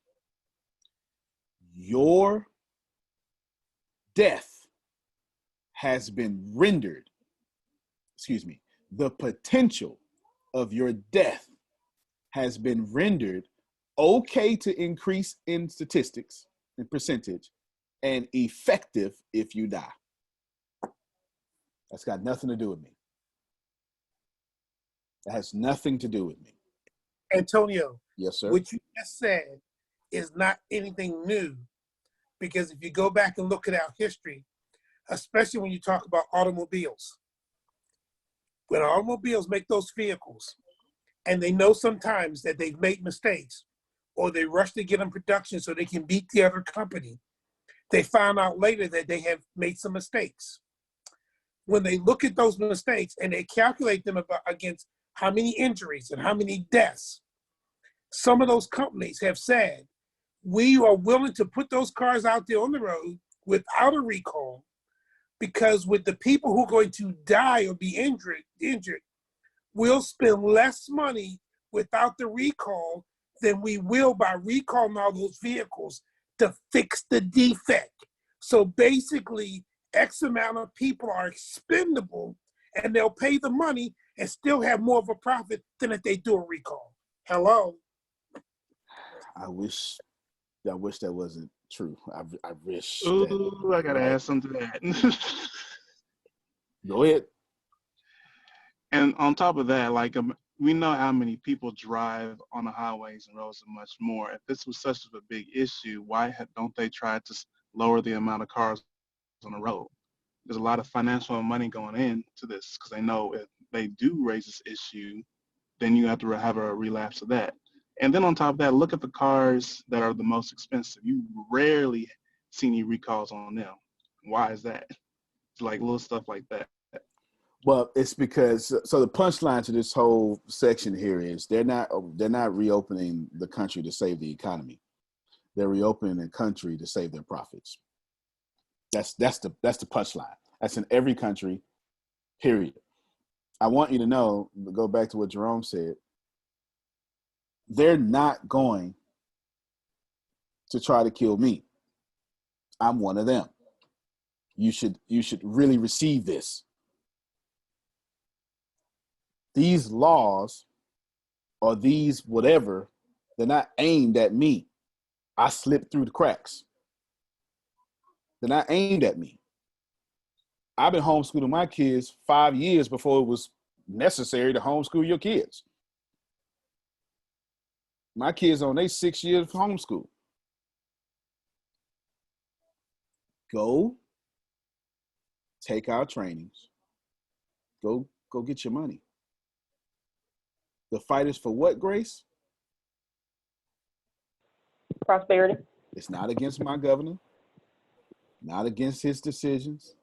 Your death has been rendered, the potential of your death has been rendered okay to increase in statistics and percentage and effective if you die. That's got nothing to do with me. That has nothing to do with me. Antonio. Yes, sir. What you just said is not anything new, because if you go back and look at our history, especially when you talk about automobiles, when automobiles make those vehicles and they know sometimes that they've made mistakes or they rush to get in production so they can beat the other company, they find out later that they have made some mistakes. When they look at those mistakes and they calculate them against how many injuries and how many deaths, some of those companies have said, we are willing to put those cars out there on the road without a recall, because with the people who are going to die or be injured, we'll spend less money without the recall than we will by recalling all those vehicles to fix the defect. So basically, X amount of people are expendable, and they'll pay the money and still have more of a profit than if they do a recall. Hello? I wish that wasn't true. I wish that. Ooh, I gotta add something to that. Go ahead. And on top of that, like we know how many people drive on the highways and roads and much more. If this was such a big issue, why don't they try to lower the amount of cars on the road? There's a lot of financial money going into this because they know if they do raise this issue, then you have to have a relapse of that. And then on top of that, look at the cars that are the most expensive. You rarely see any recalls on them. Why is that? It's like little stuff like that. Well, it's because so the punchline to this whole section here is they're not reopening the country to save the economy. They're reopening the country to save their profits. That's the punchline. That's in every country, period. I want you to know, go back to what Jerome said, they're not going to try to kill me. I'm one of them. You should really receive this. These laws or these whatever, they're not aimed at me. I slipped through the cracks. They're not aimed at me. I've been homeschooling my kids 5 years before it was necessary to homeschool your kids. My kids on their 6 years of homeschool. Go take our trainings. Go get your money. The fight is for what, Grace? Prosperity. It's not against my governor, not against his decisions.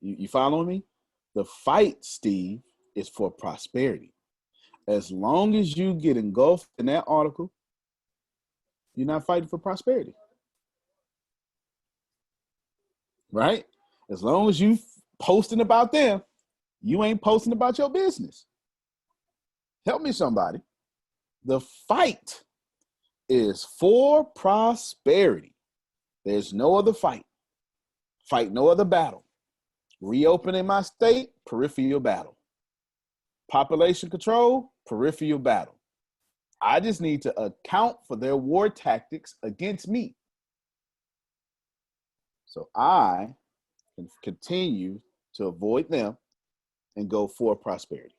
You following me? The fight, Steve, is for prosperity. As long as you get engulfed in that article, you're not fighting for prosperity. Right? As long as you posting about them, you ain't posting about your business. Help me, somebody. The fight is for prosperity. There's no other fight. Fight no other battle. Reopening my state, peripheral battle. Population control, peripheral battle. I just need to account for their war tactics against me. So I can continue to avoid them and go for prosperity.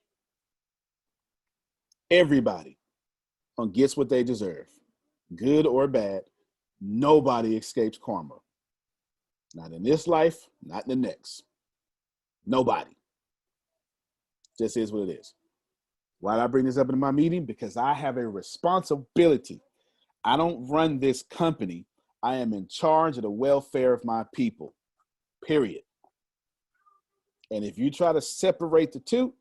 Everybody gets what they deserve, good or bad. Nobody escapes karma. Not in this life, not in the next. Nobody. Just is what it is. Why did I bring this up in my meeting? Because I have a responsibility. I don't run this company. I am in charge of the welfare of my people, period. And if you try to separate the two,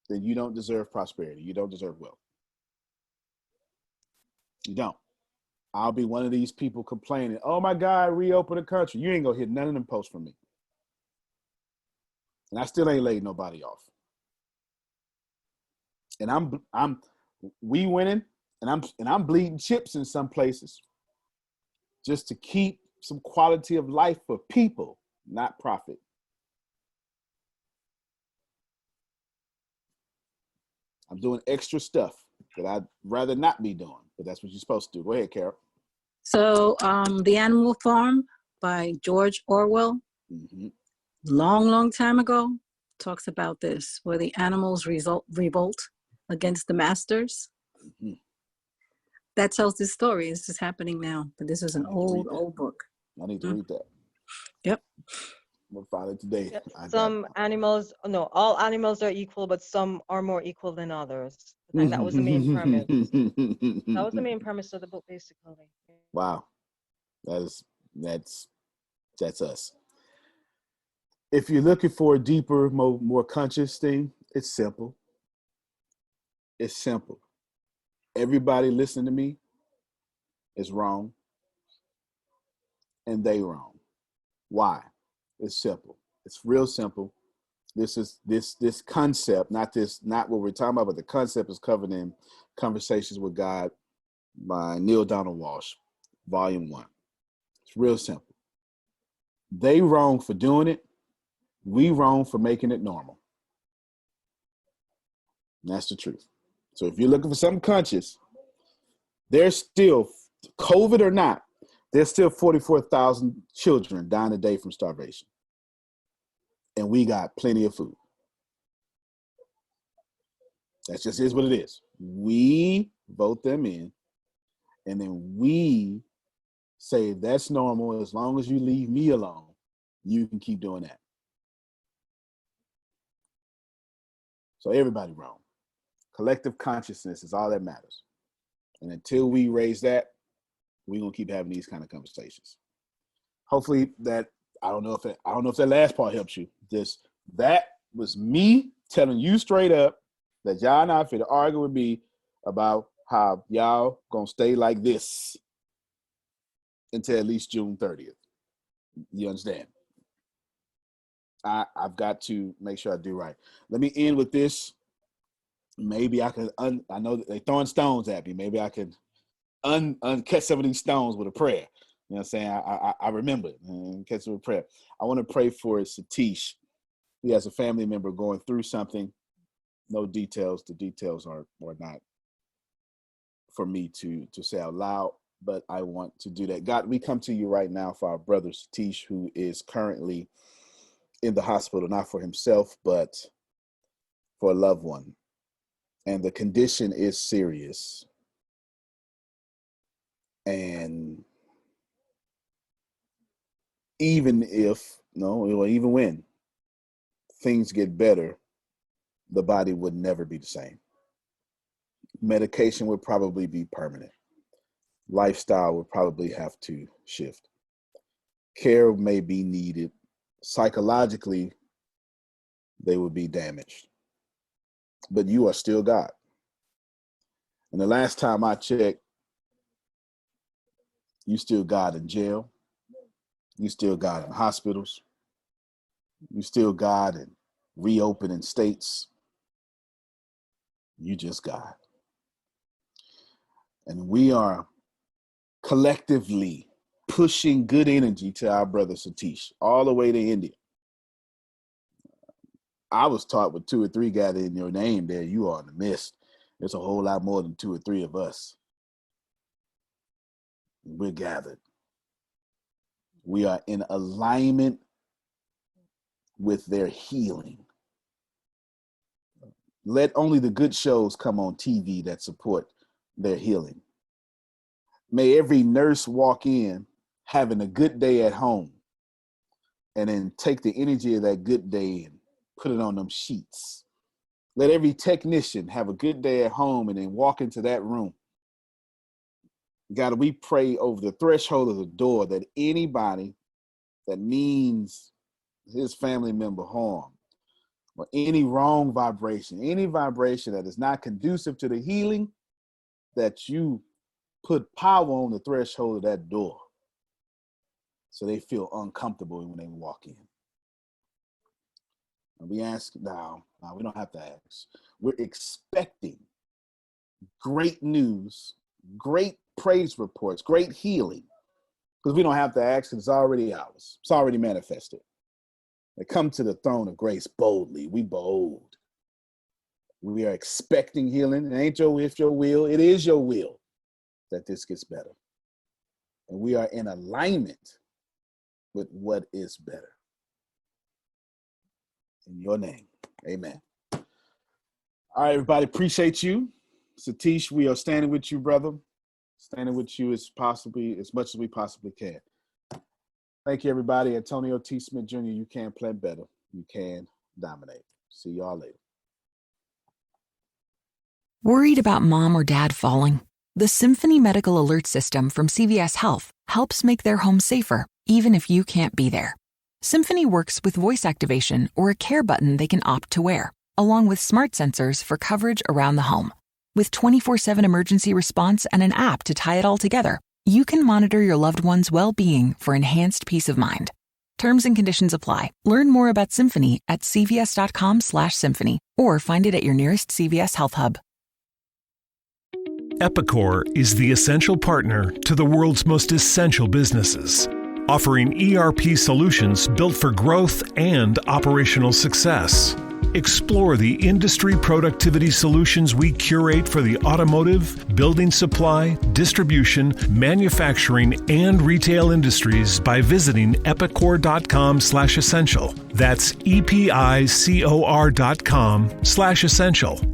then you don't deserve prosperity. You don't deserve wealth. You don't. I'll be one of these people complaining, oh my God, reopen the country. You ain't gonna hit none of them posts from me. And I still ain't laid nobody off. And we winning, and I'm bleeding chips in some places just to keep some quality of life for people, not profit. I'm doing extra stuff that I'd rather not be doing, but that's what you're supposed to do. Go ahead, Carol. So The Animal Farm by George Orwell, long time ago, talks about this, where the animals revolt against the masters. That tells this story. This is happening now, but this is an old book. I need to read that. Yep. I'm gonna find it today. Yep. Some animals, no, all animals are equal, but some are more equal than others. And that was the main premise. That was the main premise of the book, basically. Wow, that's us. If you're looking for a deeper, more conscious thing, it's simple. It's simple. Everybody listening to me is wrong, and they wrong. Why? It's simple. It's real simple. This concept, not what we're talking about, but the concept is covered in Conversations with God by Neil Donald Walsh, Volume 1. It's real simple. They wrong for doing it. We wrong for making it normal. And that's the truth. So if you're looking for something conscious, there's still, COVID or not, there's still 44,000 children dying a day from starvation. And we got plenty of food. That just is what it is. We vote them in, and then we say that's normal. As long as you leave me alone, you can keep doing that. So everybody wrong. Collective consciousness is all that matters. And until we raise that, we're gonna keep having these kind of conversations. Hopefully that, I don't know if that last part helps you. That was me telling you straight up that y'all not fit to argue with me about how y'all gonna stay like this until at least June 30th. You understand? I've got to make sure I do right. Let me end with this. Maybe I can, I know that they're throwing stones at me. Maybe I can catch some of these stones with a prayer. You know what I'm saying? I remember it and catch it with a prayer. I want to pray for Satish. He has a family member going through something. No details. The details are not for me to say out loud, but I want to do that. God, we come to you right now for our brother Satish, who is currently in the hospital, not for himself, but for a loved one. And the condition is serious. And even when things get better, the body would never be the same. Medication would probably be permanent. Lifestyle would probably have to shift. Care may be needed. Psychologically, they would be damaged. But you are still God. And the last time I checked, you still God in jail. You still God in hospitals. You still God in reopening states. You just God. And we are collectively pushing good energy to our brother Satish all the way to India. I was taught with 2 or 3 gathered in your name there, you are in the midst. There's a whole lot more than 2 or 3 of us. We're gathered. We are in alignment with their healing. Let only the good shows come on TV that support their healing. May every nurse walk in having a good day at home and then take the energy of that good day and put it on them sheets. Let every technician have a good day at home and then walk into that room. God, we pray over the threshold of the door that anybody that means his family member harm or any wrong vibration, any vibration that is not conducive to the healing, that you put power on the threshold of that door so they feel uncomfortable when they walk in. And we ask now, we don't have to ask. We're expecting great news, great praise reports, great healing, because we don't have to ask, it's already ours. It's already manifested. They come to the throne of grace boldly. We bold. We are expecting healing. It ain't your will. It is your will that this gets better. And we are in alignment with what is better. In your name, amen. All right, everybody, appreciate you. Satish, we are standing with you, brother. Standing with you as much as we possibly can. Thank you, everybody. Antonio T. Smith Jr., you can play better. You can dominate. See y'all later. Worried about mom or dad falling? The Symphony Medical Alert System from CVS Health helps make their home safer, even if you can't be there. Symphony works with voice activation or a care button they can opt to wear, along with smart sensors for coverage around the home. With 24/7 emergency response and an app to tie it all together, you can monitor your loved one's well-being for enhanced peace of mind. Terms and conditions apply. Learn more about Symphony at cvs.com/symphony or find it at your nearest CVS Health Hub. Epicor is the essential partner to the world's most essential businesses. offering ERP solutions built for growth and operational success. Explore the industry productivity solutions we curate for the automotive, building supply, distribution, manufacturing, and retail industries by visiting epicor.com/essential. That's EPICOR.com/essential.